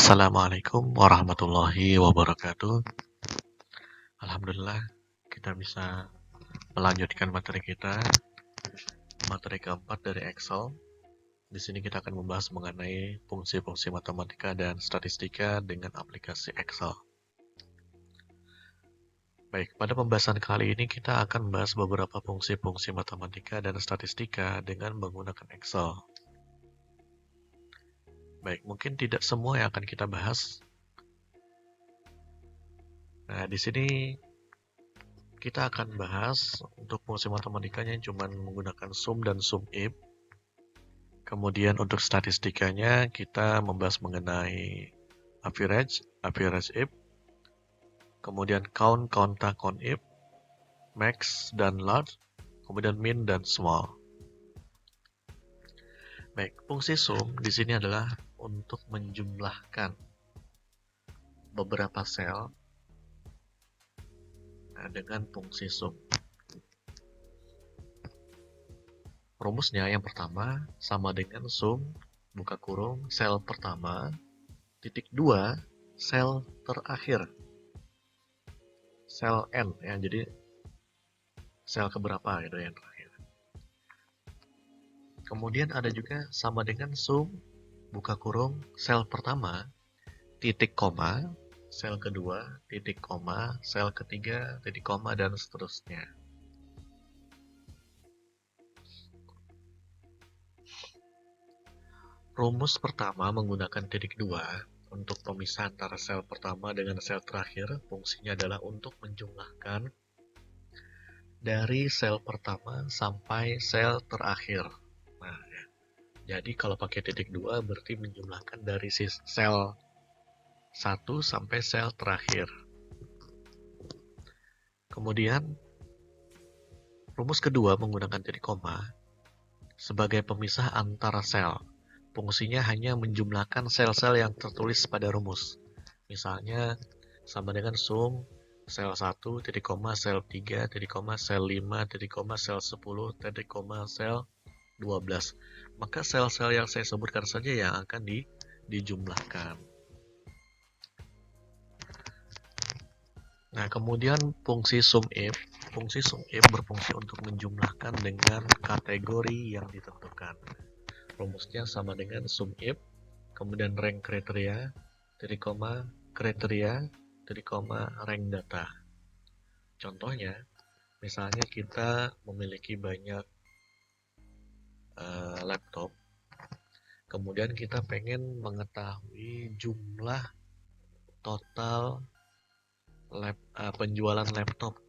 Assalamualaikum warahmatullahi wabarakatuh. Alhamdulillah kita bisa melanjutkan materi kita, materi keempat dari Excel. Di sini kita akan membahas mengenai fungsi-fungsi matematika dan statistika dengan aplikasi Excel. Baik, pada pembahasan kali ini kita akan membahas beberapa fungsi-fungsi matematika dan statistika dengan menggunakan Excel. Baik, mungkin tidak semua yang akan kita bahas. Nah, di sini kita akan bahas untuk fungsi matematikanya cuma menggunakan sum dan sum if. Kemudian untuk statistikanya kita membahas mengenai average if. Kemudian count, count if, max dan large, kemudian min dan small. Baik, fungsi sum di sini adalah untuk menjumlahkan beberapa sel dengan fungsi sum. Rumusnya yang pertama sama dengan sum buka kurung sel pertama titik 2 sel terakhir, sel n ya, jadi sel keberapa gitu yang terakhir. Kemudian ada juga sama dengan sum buka kurung sel pertama titik koma sel kedua titik koma sel ketiga titik koma dan seterusnya. Rumus pertama menggunakan titik 2 untuk pemisah antara sel pertama dengan sel terakhir. Fungsinya adalah untuk menjumlahkan dari sel pertama sampai sel terakhir. Nah, ya. Jadi kalau pakai titik 2 berarti menjumlahkan dari sel 1 sampai sel terakhir. Kemudian rumus kedua menggunakan titik koma sebagai pemisah antara sel. Fungsinya hanya menjumlahkan sel-sel yang tertulis pada rumus. Misalnya sama dengan sum sel 1, titik koma, sel 3, titik koma, sel 5, titik koma, sel 10, titik koma, sel 12. Maka sel-sel yang saya sebutkan saja yang akan dijumlahkan. Nah, kemudian fungsi sum if. Fungsi sum if berfungsi untuk menjumlahkan dengan kategori yang ditentukan. Rumusnya sama dengan sum if, kemudian rank kriteria, titik koma, kriteria, titik koma, rank data. Contohnya, misalnya kita memiliki banyak laptop, kemudian kita pengen mengetahui jumlah total penjualan laptop,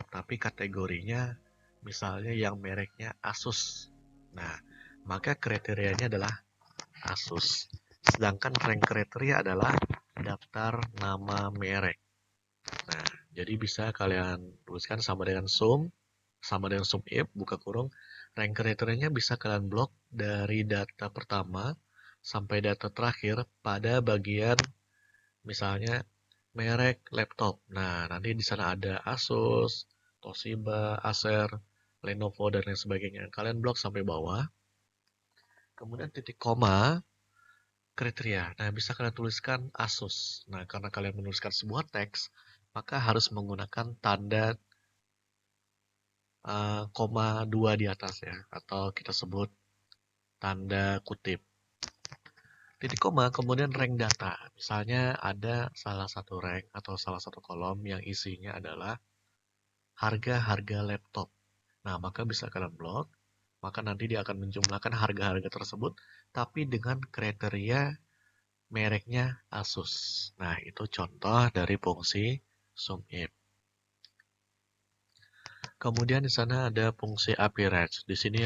tapi kategorinya misalnya yang mereknya Asus. Nah, maka kriterianya adalah Asus. Sedangkan rank kriteria adalah daftar nama merek. Nah, jadi bisa kalian tuliskan sama dengan sum if, buka kurung, rank kriterianya bisa kalian blok dari data pertama sampai data terakhir pada bagian misalnya merek laptop. Nah, nanti di sana ada Asus, Toshiba, Acer, Lenovo, dan lain sebagainya. Kalian blok sampai bawah. Kemudian titik koma, kriteria. Nah, bisa kalian tuliskan Asus. Nah, karena kalian menuliskan sebuah teks, maka harus menggunakan tanda koma 2 di atas ya, atau kita sebut tanda kutip. Titik koma, kemudian rank data. Misalnya ada salah satu rank atau salah satu kolom yang isinya adalah harga-harga laptop. Nah, maka bisa kalian blok, maka nanti dia akan menjumlahkan harga-harga tersebut, tapi dengan kriteria mereknya Asus. Nah, itu contoh dari fungsi sum if. Kemudian di sana ada fungsi average. Di sini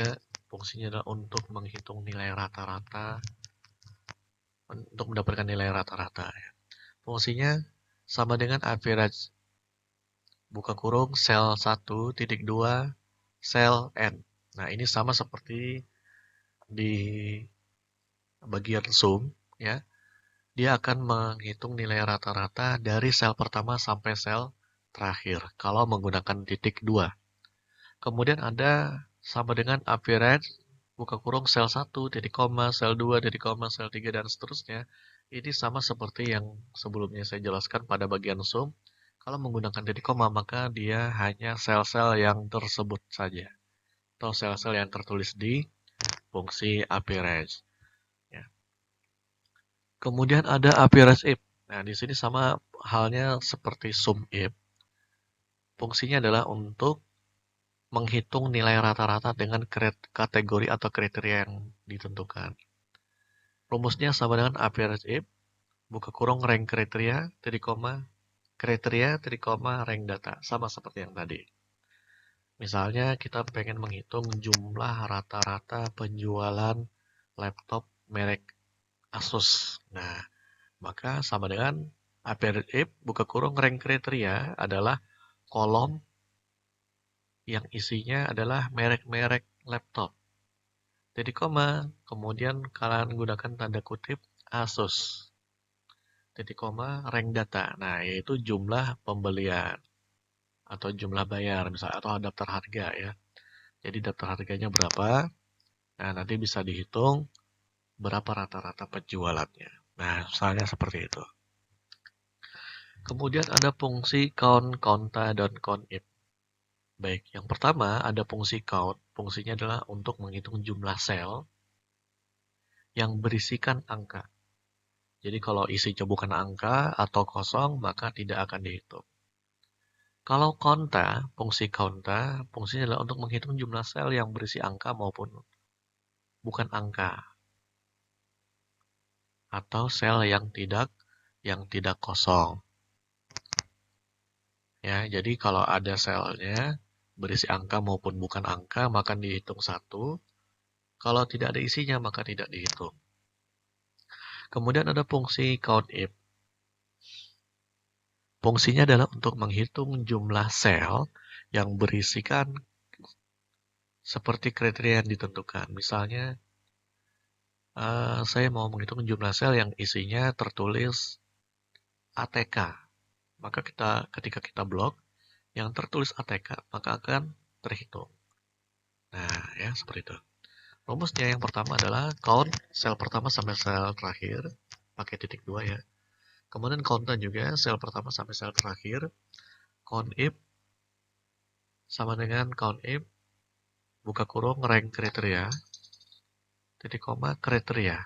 fungsinya adalah untuk menghitung nilai rata-rata, untuk mendapatkan nilai rata-rata. Fungsinya sama dengan average buka kurung sel 1, titik 2, sel N. Nah, ini sama seperti di bagian sum, ya. Dia akan menghitung nilai rata-rata dari sel pertama sampai sel terakhir, kalau menggunakan titik 2. Kemudian ada sama dengan average, buka kurung sel 1, titik koma, sel 2, titik koma, sel 3, dan seterusnya. Ini sama seperti yang sebelumnya saya jelaskan pada bagian sum. Kalau menggunakan titik koma, maka dia hanya sel-sel yang tersebut saja, atau sel-sel yang tertulis di fungsi appearance. Ya. Kemudian ada appearance if. Nah, di sini sama halnya seperti sum if. Fungsinya adalah untuk menghitung nilai rata-rata dengan kategori atau kriteria yang ditentukan. Rumusnya sama dengan appearance if, buka kurung rank kriteria, titik koma, kriteria, titik koma, rank data. Sama seperti yang tadi. Misalnya kita pengen menghitung jumlah rata-rata penjualan laptop merek Asus. Nah, maka sama dengan appearance if, buka kurung rank kriteria adalah kolom yang isinya adalah merek-merek laptop. Titik koma, kemudian kalian gunakan tanda kutip Asus. Titik koma, rank data. Nah, yaitu jumlah pembelian atau jumlah bayar misalnya atau daftar harga ya. Jadi daftar harganya berapa? Nah, nanti bisa dihitung berapa rata-rata penjualannya. Nah, misalnya seperti itu. Kemudian ada fungsi count, counta, dan count-if. Baik, yang pertama ada fungsi count. Fungsinya adalah untuk menghitung jumlah sel yang berisikan angka. Jadi kalau isinya bukan angka atau kosong, maka tidak akan dihitung. Kalau counta, fungsi counta, fungsinya adalah untuk menghitung jumlah sel yang berisi angka maupun bukan angka. Atau sel yang tidak kosong. Ya, jadi kalau ada selnya berisi angka maupun bukan angka, maka dihitung satu. Kalau tidak ada isinya, maka tidak dihitung. Kemudian ada fungsi count-if. Fungsinya adalah untuk menghitung jumlah sel yang berisikan seperti kriteria yang ditentukan. Misalnya, saya mau menghitung jumlah sel yang isinya tertulis ATK. Maka ketika kita blok, yang tertulis ATK, maka akan terhitung. Nah, ya seperti itu. Rumusnya yang pertama adalah count sel pertama sampai sel terakhir, pakai titik 2 ya. Kemudian counta juga sel pertama sampai sel terakhir. Count if sama dengan count if, buka kurung rank kriteria, titik koma kriteria.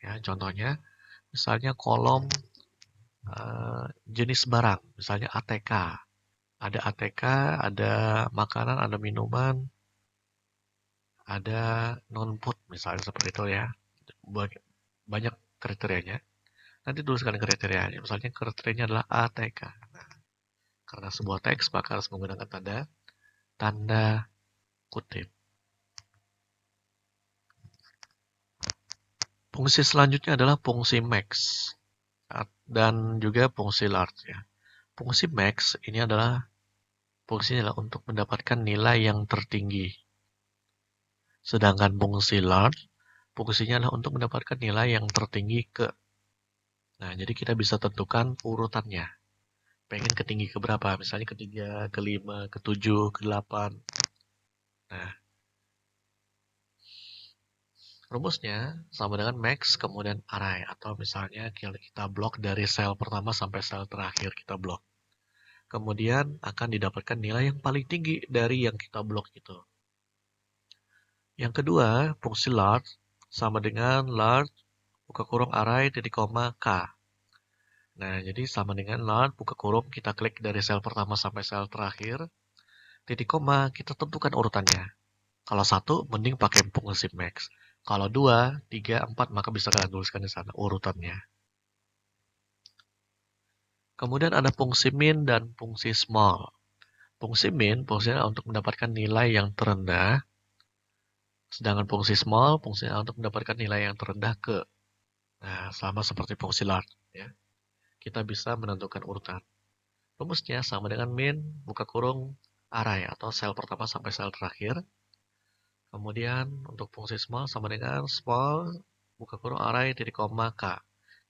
Ya, contohnya misalnya kolom jenis barang, misalnya ATK. Ada ATK, ada makanan, ada minuman, ada non-food misalnya seperti itu ya. Banyak kriterianya. Nanti tuliskan kriterianya. Misalnya kriterianya adalah ATK. Nah, karena sebuah teks maka harus menggunakan tanda kutip. Fungsi selanjutnya adalah fungsi max dan juga fungsi large ya. Fungsi max ini adalah fungsinya adalah untuk mendapatkan nilai yang tertinggi. Sedangkan fungsi large fungsinya adalah untuk mendapatkan nilai yang tertinggi ke. Nah, jadi kita bisa tentukan urutannya. Pengen ketinggi ke berapa? Misalnya ketiga, kelima, ketujuh, ke-8. Nah, rumusnya sama dengan max kemudian array. Atau misalnya kita blok dari sel pertama sampai sel terakhir kita blok. Kemudian akan didapatkan nilai yang paling tinggi dari yang kita blok itu. Yang kedua, fungsi large sama dengan large buka kurung array titik koma k. Nah, jadi sama dengan large buka kurung kita klik dari sel pertama sampai sel terakhir. Titik koma kita tentukan urutannya. Kalau 1 mending pakai fungsi max. Kalau 2, 3, 4 maka bisa kalian tuliskan di sana urutannya. Kemudian ada fungsi min dan fungsi small. Fungsi min fungsinya untuk mendapatkan nilai yang terendah. Sedangkan fungsi small fungsinya untuk mendapatkan nilai yang terendah ke. Nah, sama seperti fungsi large ya. Kita bisa menentukan urutan. Rumusnya sama dengan min buka kurung array atau sel pertama sampai sel terakhir. Kemudian untuk fungsi small sama dengan small buka kurung array titik koma k.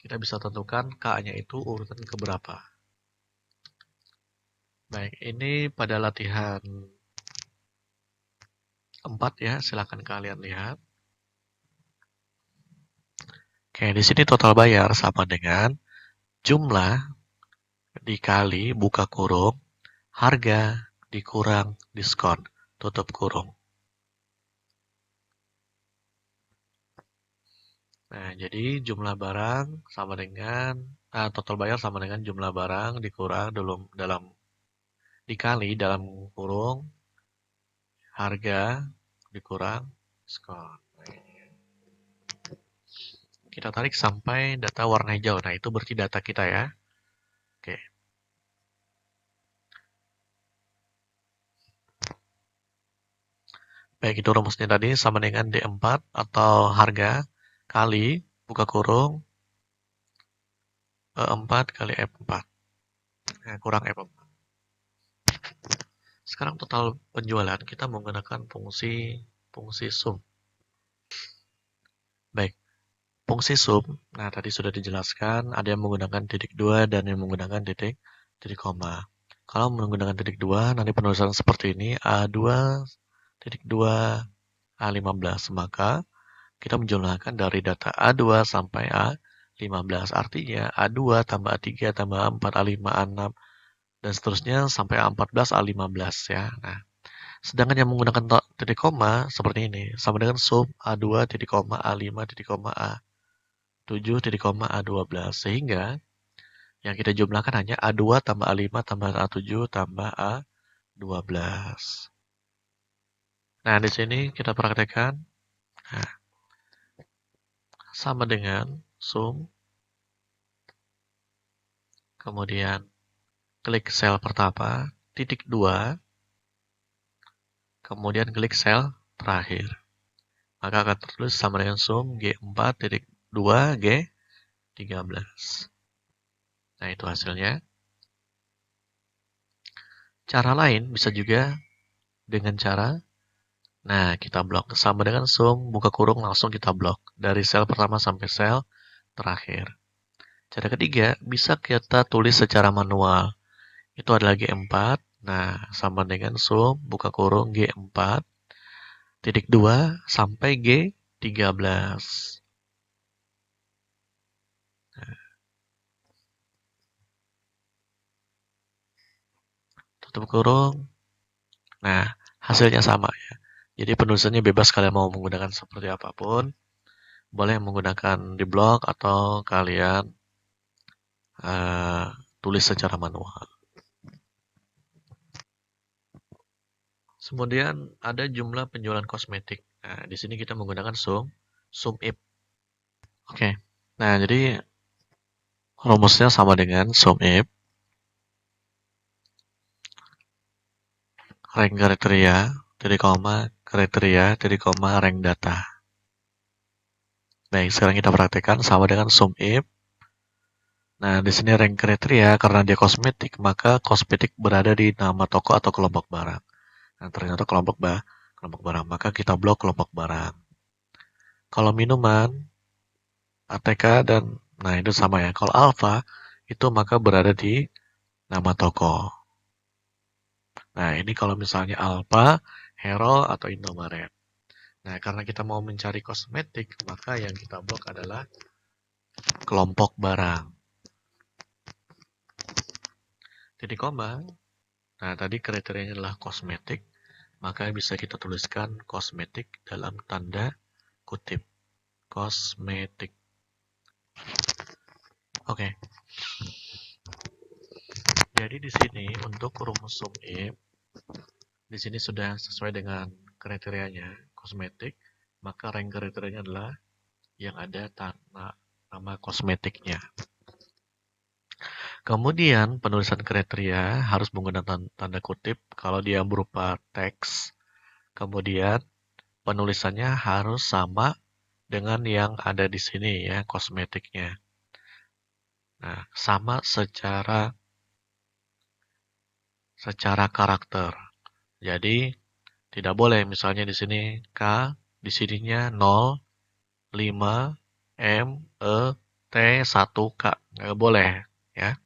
Kita bisa tentukan k-nya itu urutan keberapa. Baik, ini pada latihan 4 ya, silakan kalian lihat. Oke, di sini total bayar sama dengan jumlah dikali buka kurung, harga dikurang diskon, tutup kurung. Nah, jadi jumlah barang sama dengan total bayar sama dengan jumlah barang dikurang dikali dalam kurung harga dikurang diskon. Kita tarik sampai data warna hijau. Nah, itu berarti data kita ya. Oke. Baik, itu rumusnya tadi sama dengan D4 atau harga kali buka kurung E4 kali F4. Nah, kurang F4. Sekarang total penjualan kita menggunakan fungsi sum. Baik, fungsi sum. Nah, tadi sudah dijelaskan ada yang menggunakan titik 2 dan yang menggunakan titik koma. Kalau menggunakan titik 2, nanti penulisan seperti ini A2 titik 2 A15. Maka kita menjumlahkan dari data A2 sampai A15. Artinya A2 tambah A3 tambah A4 A5 A6 dan seterusnya sampai A14 A15 ya. Nah, sedangkan yang menggunakan titik koma seperti ini sama dengan sum A2 titik koma A5 titik koma A7 titik koma A12 sehingga yang kita jumlahkan hanya A2 tambah A5 tambah A7 tambah A12. Nah, di sini kita praktekkan. Nah, sama dengan sum, kemudian klik sel pertama, titik 2, kemudian klik sel terakhir. Maka akan tertulis sama dengan sum G4 titik 2 G13. Nah, itu hasilnya. Cara lain bisa juga dengan cara, nah kita blok sama dengan sum, buka kurung langsung kita blok. Dari sel pertama sampai sel terakhir. Cara ketiga, bisa kita tulis secara manual. Itu adalah G4. Nah, sama dengan sum, buka kurung G4, titik 2 sampai G13. Tutup kurung. Nah, hasilnya sama ya. Jadi penulisannya bebas kalian mau menggunakan seperti apapun. Boleh menggunakan di blog atau kalian tulis secara manual. Kemudian ada jumlah penjualan kosmetik. Nah, di sini kita menggunakan sum if. Oke. Nah, jadi rumusnya sama dengan sum if rank kriteria, titik koma, rank data. Baik, sekarang kita praktekkan sama dengan sum if. Nah, di sini rank kriteria karena dia kosmetik, maka kosmetik berada di nama toko atau kelompok barang. Nah, ternyata kelompok barang, maka kita blok kelompok barang. Kalau minuman, ATK dan nah itu sama ya. Kalau alfa itu maka berada di nama toko. Nah, ini kalau misalnya Alfa, Hero atau Indomaret. Nah, karena kita mau mencari kosmetik, maka yang kita blok adalah kelompok barang. Titik koma. Nah, tadi kriterianya adalah kosmetik, maka bisa kita tuliskan kosmetik dalam tanda kutip. Kosmetik. Oke. Jadi di sini untuk rumus sum if di sini sudah sesuai dengan kriterianya kosmetik, maka rank kriterianya adalah yang ada nama kosmetiknya. Kemudian penulisan kriteria harus menggunakan tanda kutip kalau dia berupa teks. Kemudian penulisannya harus sama dengan yang ada di sini ya, kosmetiknya. Nah, sama secara karakter. Jadi tidak boleh misalnya di sini K, di sininya 0, 5, M, E, T, 1, K. Nggak boleh ya.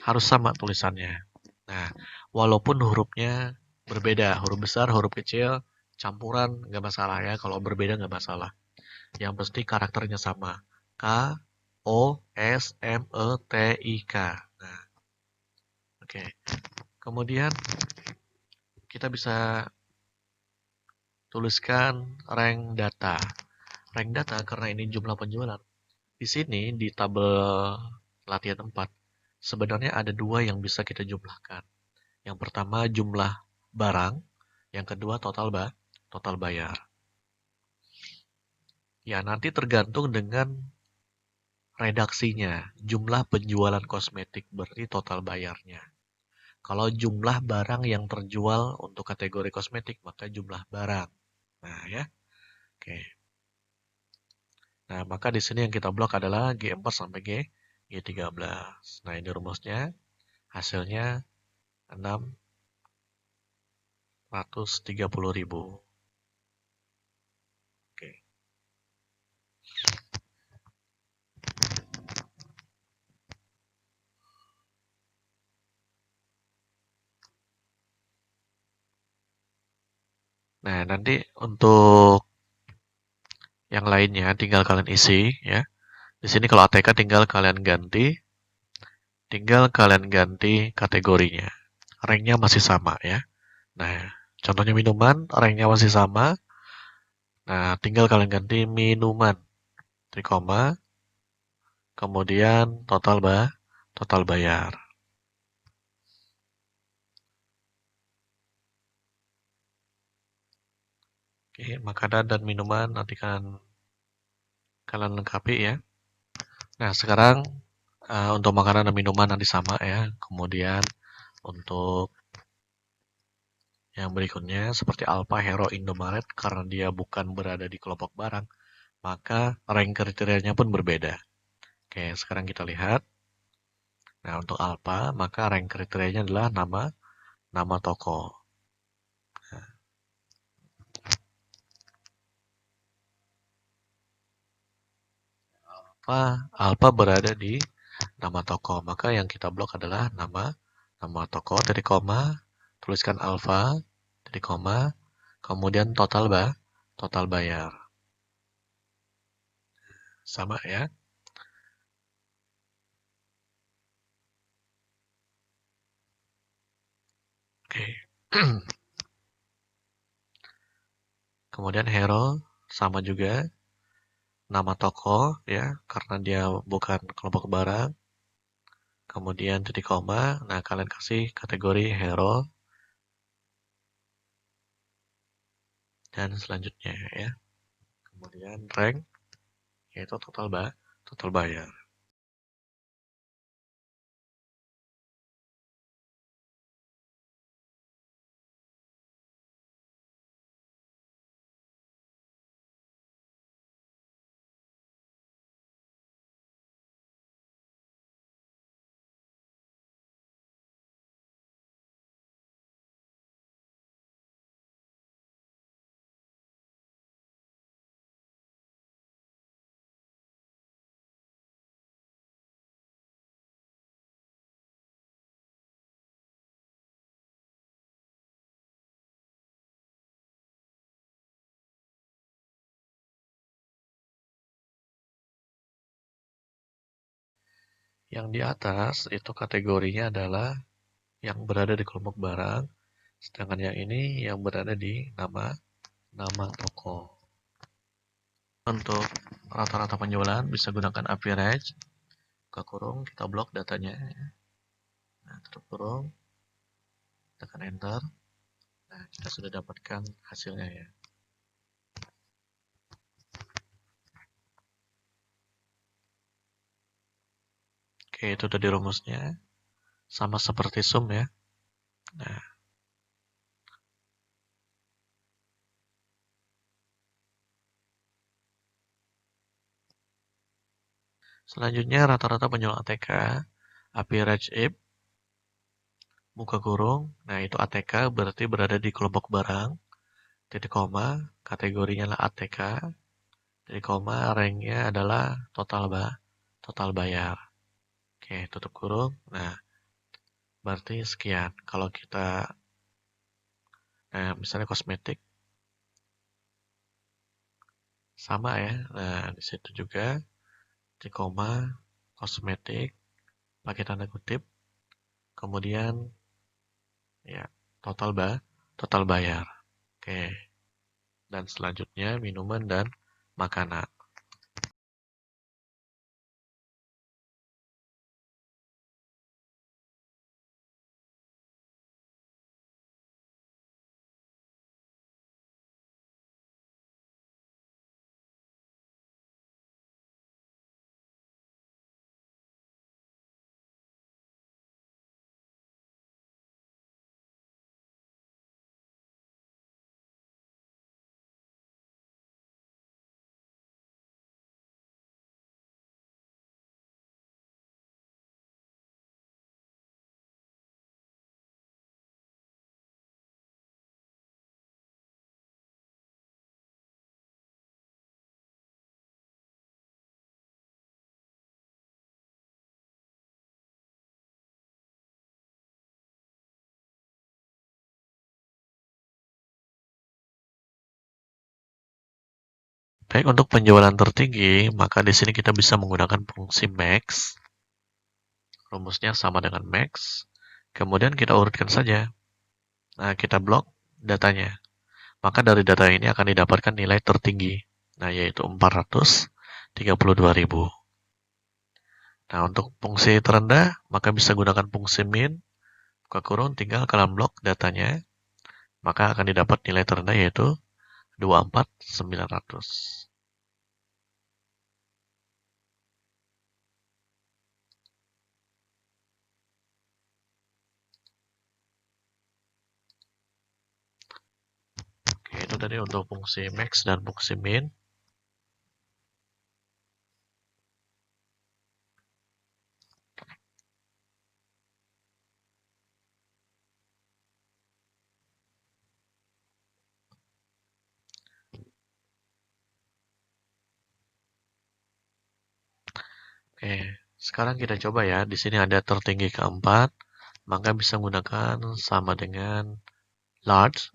Harus sama tulisannya. Nah, walaupun hurufnya berbeda, huruf besar, huruf kecil, campuran nggak masalah ya. Kalau berbeda nggak masalah. Yang pasti karakternya sama. K-O-S-M-E-T-I-K. Nah, oke. Kemudian kita bisa tuliskan rank data. Rank data karena ini jumlah penjualan. Di sini di tabel latihan 4 sebenarnya ada dua yang bisa kita jumlahkan. Yang pertama jumlah barang, yang kedua total bayar. Ya, nanti tergantung dengan redaksinya. Jumlah penjualan kosmetik berarti total bayarnya. Kalau jumlah barang yang terjual untuk kategori kosmetik, maka jumlah barang. Nah, ya. Oke. Nah, maka di sini yang kita blok adalah G4 sampai G13. Nah, ini rumusnya. Hasilnya 630.000. Oke. Nah, nanti untuk yang lainnya tinggal kalian isi ya. Di sini kalau ATK tinggal kalian ganti kategorinya. Ranknya masih sama ya. Nah, contohnya minuman, ranknya masih sama. Nah, tinggal kalian ganti minuman, koma, kemudian total bayar. Oke, makanan dan minuman nanti kalian lengkapi ya. Nah, sekarang untuk makanan dan minuman nanti sama ya. Kemudian untuk yang berikutnya seperti Alfa, Hero, Indomaret karena dia bukan berada di kelompok barang, maka rank kriterianya pun berbeda. Oke, sekarang kita lihat. Nah, untuk Alfa, maka rank kriterianya adalah nama toko. Alfa berada di nama toko, maka yang kita blok adalah nama toko, titik koma, tuliskan Alfa, titik koma, kemudian total bayar. Sama ya. Oke. Kemudian Hero sama juga nama toko ya, karena dia bukan kelompok barang. Kemudian titik koma, nah kalian kasih kategori Hero dan selanjutnya ya. Kemudian rank yaitu total bayar. Yang di atas itu kategorinya adalah yang berada di kelompok barang, sedangkan yang ini yang berada di nama toko. Untuk rata-rata penjualan bisa gunakan average, buka kurung, kita blok datanya. Nah, tutup kurung, tekan enter. Nah, kita sudah dapatkan hasilnya ya. Oke, itu tadi rumusnya. Sama seperti sum ya. Nah, selanjutnya rata-rata penjualan ATK, average if, buka kurung. Nah, itu ATK berarti berada di kelompok barang. Titik koma, kategorinya adalah ATK. Titik koma, ranknya adalah total bayar. Oke, tutup kurung. Nah, berarti sekian. Kalau kita, misalnya kosmetik, sama ya. Nah, di situ juga titik koma, kosmetik, pakai tanda kutip, kemudian ya total bayar. Oke. Dan selanjutnya minuman dan makanan. Baik, untuk penjualan tertinggi, maka di sini kita bisa menggunakan fungsi max. Rumusnya sama dengan max. Kemudian kita urutkan saja. Nah, kita blok datanya. Maka dari data ini akan didapatkan nilai tertinggi. Nah, yaitu 432.000. Nah, untuk fungsi terendah, maka bisa gunakan fungsi min, buka kurung, tinggal kalian blok datanya. Maka akan didapat nilai terendah yaitu 24.900. Oke, itu tadi untuk fungsi max dan fungsi min. Oke, sekarang kita coba ya. Di sini ada tertinggi keempat, maka bisa menggunakan sama dengan large.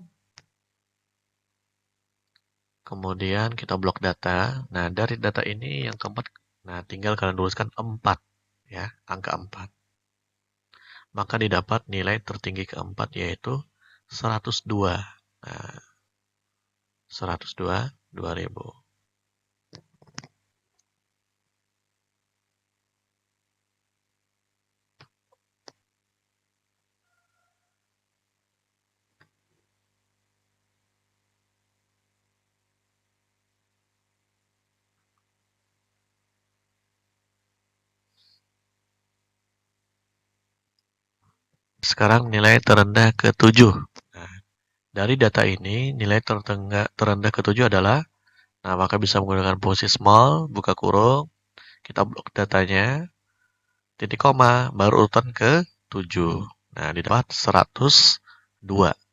Kemudian kita blok data. Nah, dari data ini yang keempat, nah tinggal kalian tuliskan 4 ya, angka 4. Maka didapat nilai tertinggi keempat yaitu 102. Nah, 2.000. Sekarang nilai terendah ke-7. Nah, dari data ini nilai terendah ke-7 adalah, nah maka bisa menggunakan fungsi small, buka kurung, kita blok datanya, titik koma, baru urutan ke-7. Nah, didapat 102.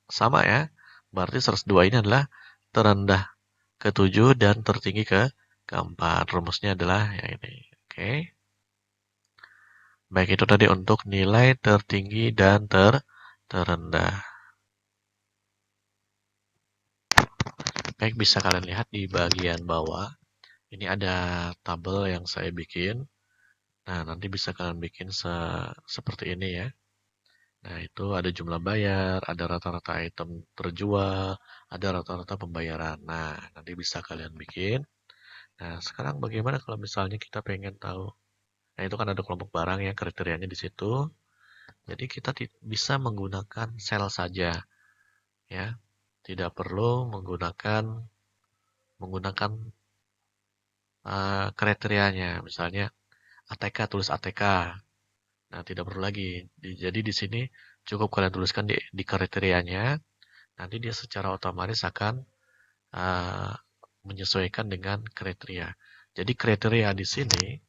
Sama ya. Berarti 102 ini adalah terendah ke-7 dan tertinggi ke-4. Rumusnya adalah yang ini. Oke. Baik, itu tadi untuk nilai tertinggi dan terendah. Baik, bisa kalian lihat di bagian bawah. Ini ada tabel yang saya bikin. Nah, nanti bisa kalian bikin seperti ini ya. Nah, itu ada jumlah bayar, ada rata-rata item terjual, ada rata-rata pembayaran. Nah, nanti bisa kalian bikin. Nah, sekarang bagaimana kalau misalnya kita pengen tahu? Nah, itu kan ada kelompok barang ya, kriterianya di situ. Jadi kita bisa menggunakan sel saja, ya. Tidak perlu menggunakan kriterianya. Misalnya ATK, tulis ATK. Nah, tidak perlu lagi. Jadi di sini cukup kalian tuliskan di kriterianya. Nanti dia secara otomatis akan uh, menyesuaikan dengan kriteria. Jadi kriteria di sini,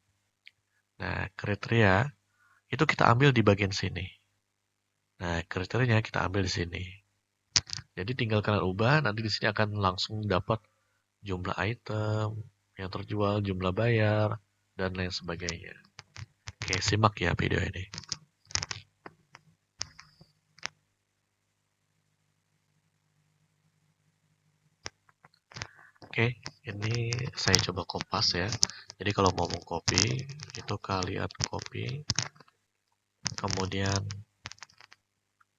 nah kriteria itu kita ambil di bagian sini. Nah kriterianya kita ambil di sini. Jadi tinggal kalian ubah, nanti di sini akan langsung dapat jumlah item yang terjual, jumlah bayar, dan lain sebagainya. Oke, simak ya video ini. Oke, ini saya coba kopas ya. Jadi kalau mau copy, itu kalian copy, kemudian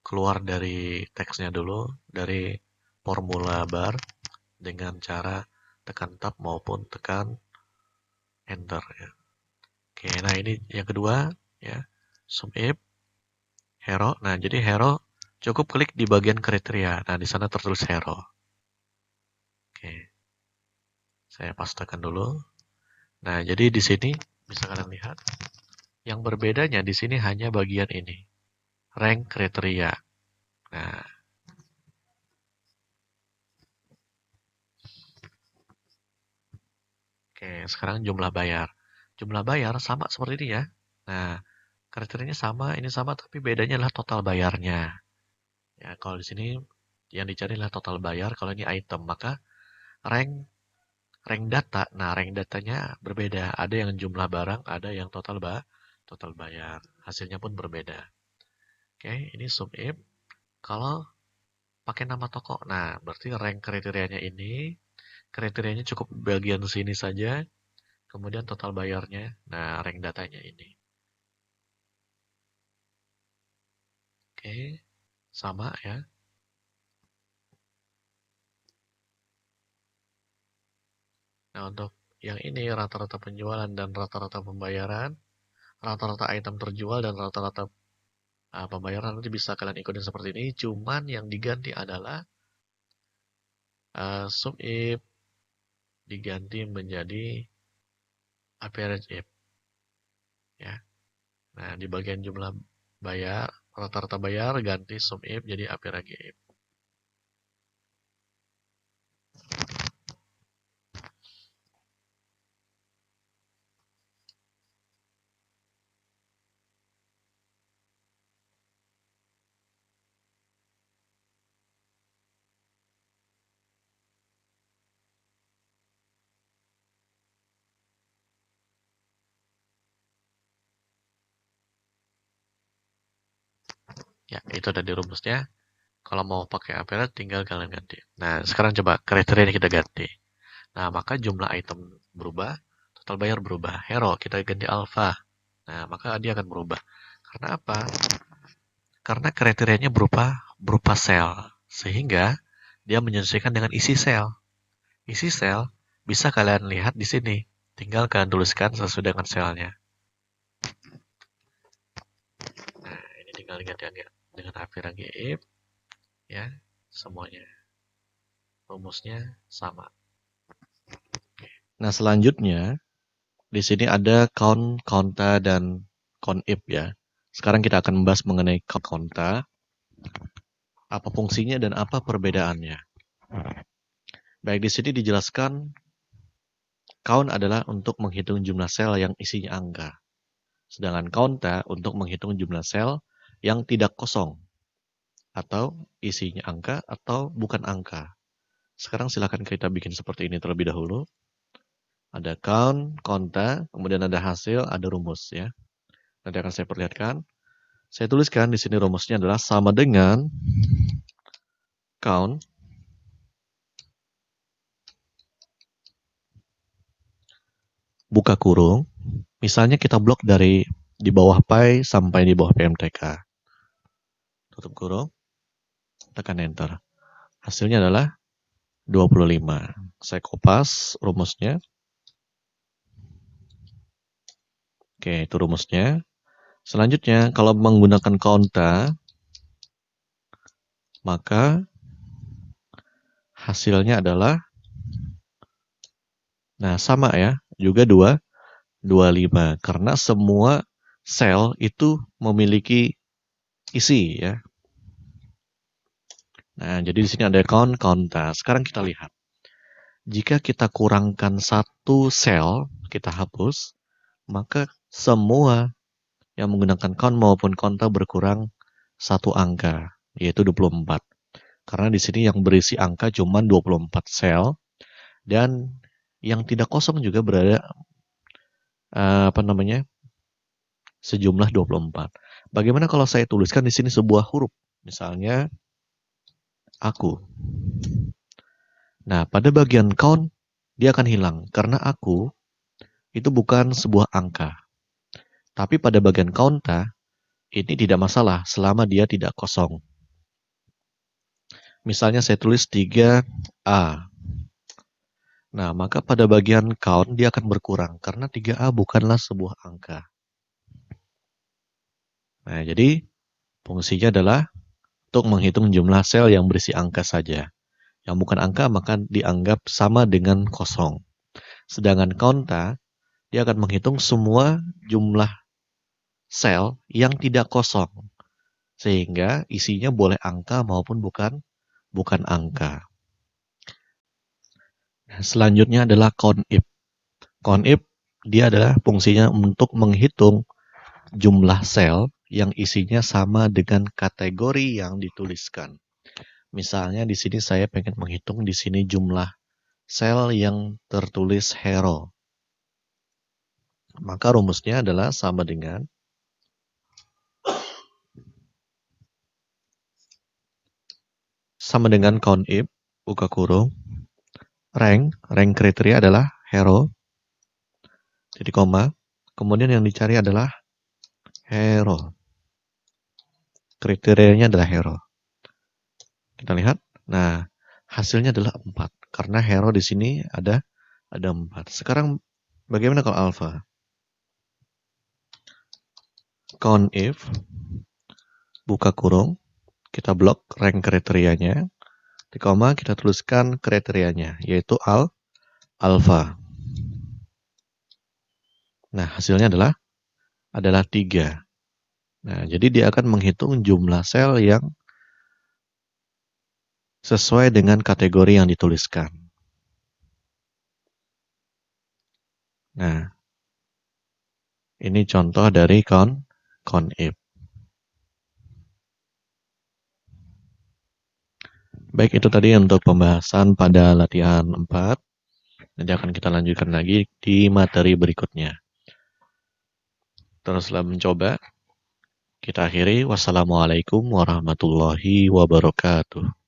keluar dari teksnya dulu, dari formula bar, dengan cara tekan tab maupun tekan enter ya. Oke, nah ini yang kedua ya, sum if hero. Nah, jadi hero cukup klik di bagian kriteria. Nah, di sana tertulis hero. Oke, saya pastekan dulu. Nah, jadi di sini bisa kalian lihat yang berbedanya di sini hanya bagian ini, rank kriteria. Nah, oke, sekarang jumlah bayar. Jumlah bayar sama seperti ini ya. Nah, kriterianya sama, ini sama, tapi bedanya adalah total bayarnya. Ya, kalau di sini yang dicari adalah total bayar, kalau ini item, maka rank rank data. Nah, rank datanya berbeda. Ada yang jumlah barang, ada yang total bayar. Hasilnya pun berbeda. Oke, ini sum if. Kalau pakai nama toko, nah berarti rank kriterianya ini, kriterianya cukup bagian sini saja, kemudian total bayarnya, nah rank datanya ini. Oke, sama ya. Nah, untuk yang ini rata-rata penjualan dan rata-rata pembayaran, rata-rata item terjual dan rata-rata pembayaran nanti bisa kalian ikutin seperti ini. Cuman yang diganti adalah sum if diganti menjadi average if ya. Nah, di bagian jumlah bayar, rata-rata bayar ganti sum if jadi average if. Ya, itu tadi rumusnya. Kalau mau pakai average tinggal kalian ganti. Nah, sekarang coba kriteria kita ganti. Nah, maka jumlah item berubah, total bayar berubah. Hero kita ganti alpha. Nah, maka dia akan berubah. Karena apa? Karena kriterianya berupa berupa sel. Sehingga dia menyesuaikan dengan isi sel. Isi sel bisa kalian lihat di sini. Tinggal kalian tuliskan sesuai dengan selnya. Nah, ini tinggal diganti dengan average if ya, semuanya. Rumusnya sama. Nah, selanjutnya di sini ada count, counta, dan countif ya. Sekarang kita akan membahas mengenai count, counta, apa fungsinya dan apa perbedaannya. Baik, di sini dijelaskan count adalah untuk menghitung jumlah sel yang isinya angka. Sedangkan counta untuk menghitung jumlah sel yang tidak kosong atau isinya angka atau bukan angka. Sekarang silakan kita bikin seperti ini terlebih dahulu. Ada count, counta, kemudian ada hasil, ada rumus ya. Nanti akan saya perlihatkan. Saya tuliskan di sini rumusnya adalah sama dengan count buka kurung. Misalnya kita blok dari di bawah pi sampai di bawah PMTK. Tutup kurung, tekan enter. Hasilnya adalah 25. Saya kopas rumusnya. Oke, itu rumusnya. Selanjutnya, kalau menggunakan counta, maka hasilnya adalah, nah sama ya, juga 25. Karena semua sel itu memiliki isi ya. Nah, jadi di sini ada count, counta. Sekarang kita lihat. Jika kita kurangkan satu sel, kita hapus, maka semua yang menggunakan count maupun counta berkurang satu angka, yaitu 24. Karena di sini yang berisi angka cuma 24 sel, dan yang tidak kosong juga berada sejumlah 24. Bagaimana kalau saya tuliskan di sini sebuah huruf, misalnya aku. Nah, pada bagian count dia akan hilang karena aku itu bukan sebuah angka. Tapi pada bagian counta, ini tidak masalah selama dia tidak kosong. Misalnya saya tulis 3A. Nah, maka pada bagian count dia akan berkurang karena 3A bukanlah sebuah angka. Nah, jadi fungsinya adalah untuk menghitung jumlah sel yang berisi angka saja. Yang bukan angka maka dianggap sama dengan kosong. Sedangkan counta, dia akan menghitung semua jumlah sel yang tidak kosong. Sehingga isinya boleh angka maupun bukan angka. Selanjutnya adalah countif. Countif dia adalah fungsinya untuk menghitung jumlah sel yang isinya sama dengan kategori yang dituliskan. Misalnya di sini saya pengen menghitung di sini jumlah sel yang tertulis hero. Maka rumusnya adalah sama dengan countif buka kurung rank kriteria adalah hero titik koma, kemudian yang dicari adalah hero. Kriterianya adalah hero. Kita lihat. Nah, hasilnya adalah 4 karena hero di sini ada 4. Sekarang bagaimana kalau alpha? Countif buka kurung, kita blok rank kriterianya, di koma kita tuliskan kriterianya yaitu alpha. Nah, hasilnya adalah 3. Nah, jadi dia akan menghitung jumlah sel yang sesuai dengan kategori yang dituliskan. Nah, ini contoh dari countif. Baik, itu tadi untuk pembahasan pada latihan 4. Nanti akan kita lanjutkan lagi di materi berikutnya. Teruslah mencoba. Kita akhiri. Wassalamualaikum warahmatullahi wabarakatuh.